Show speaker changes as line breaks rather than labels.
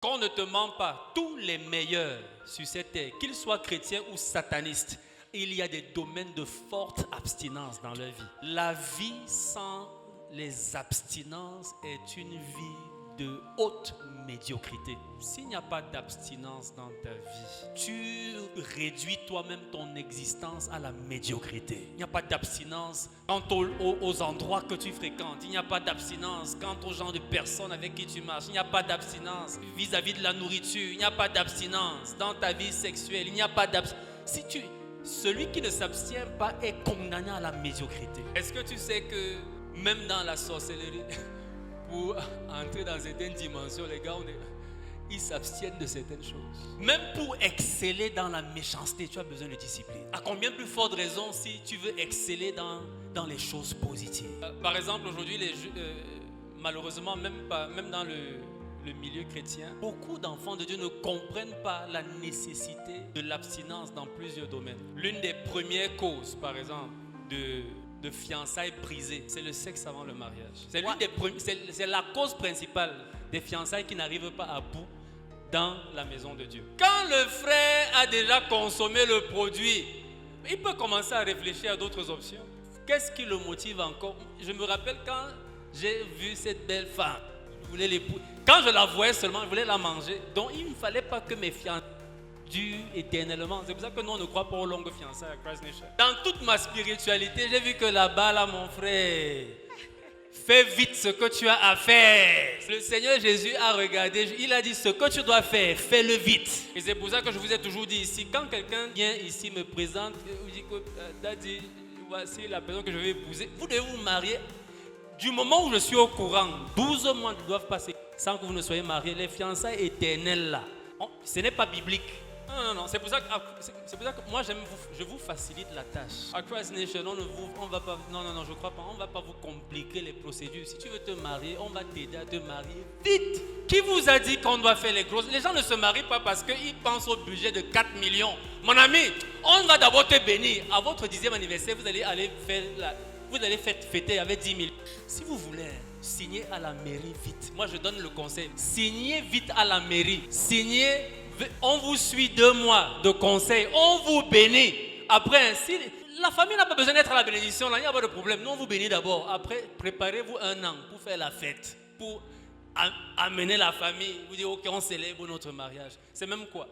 Qu'on ne te ment pas, tous les meilleurs sur cette terre, qu'ils soient chrétiens ou satanistes, il y a des domaines de forte abstinence dans leur vie. La vie sans les abstinences est une vie de haute médiocrité. S'il n'y a pas d'abstinence dans ta vie, tu réduis toi-même ton existence à la médiocrité. Il n'y a pas d'abstinence quant aux endroits que tu fréquentes. Il n'y a pas d'abstinence quant aux gens de personnes avec qui tu marches. Il n'y a pas d'abstinence vis-à-vis de la nourriture. Il n'y a pas d'abstinence dans ta vie sexuelle. Il n'y a pas d'abstinence. Celui qui ne s'abstient pas est condamné à la médiocrité. Est-ce que tu sais que même dans la sorcellerie, pour entrer dans certaines dimensions, les gars, ils s'abstiennent de certaines choses. Même pour exceller dans la méchanceté, tu as besoin de discipline. À combien plus forte raison si tu veux exceller dans les choses positives. Par exemple, aujourd'hui, malheureusement, même dans le milieu chrétien, beaucoup d'enfants de Dieu ne comprennent pas la nécessité de l'abstinence dans plusieurs domaines. L'une des premières causes, par exemple, de fiançailles brisées, c'est le sexe avant le mariage. C'est la cause principale des fiançailles qui n'arrivent pas à bout dans la maison de Dieu. Quand le frère a déjà consommé le produit, il peut commencer à réfléchir à d'autres options. Qu'est-ce qui le motive encore? Je me rappelle quand j'ai vu cette belle femme, je voulais l'épouser. Quand je la voyais seulement, je voulais la manger. Donc il ne fallait pas que mes fiançailles durent éternellement. C'est pour ça que nous on ne croit pas aux longues fiançailles à Christ Nation. Dans toute ma spiritualité, j'ai vu que là-bas, là mon frère, fais vite ce que tu as à faire. Le Seigneur Jésus a regardé, il a dit ce que tu dois faire, fais-le vite. Et c'est pour ça que je vous ai toujours dit ici, quand quelqu'un vient ici me présente, vous dit que Daddy, voici la personne que je vais épouser, vous devez vous marier. Du moment où je suis au courant, 12 mois ne doivent passer sans que vous ne soyez mariés. Les fiançailles éternelles là, ce n'est pas biblique. Non. C'est pour ça que moi je vous facilite la tâche. À Christ Nation, on va pas. Non, je crois pas. On va pas vous compliquer les procédures. Si tu veux te marier, on va t'aider à te marier vite. Qui vous a dit qu'on doit faire les grosses? Les gens ne se marient pas parce qu'ils pensent au budget de 4 millions. Mon ami, on va d'abord te bénir. À votre 10e anniversaire, vous allez fêter avec 10 000. Si vous voulez signer à la mairie vite, moi je donne le conseil. Signez vite à la mairie. Signez. On vous suit 2 mois de conseil, on vous bénit. Après, si la famille n'a pas besoin d'être à la bénédiction, là, il n'y a pas de problème. Nous, on vous bénit d'abord. Après, préparez-vous 1 an pour faire la fête, pour amener la famille. Vous dire, ok, on célèbre notre mariage. C'est même quoi?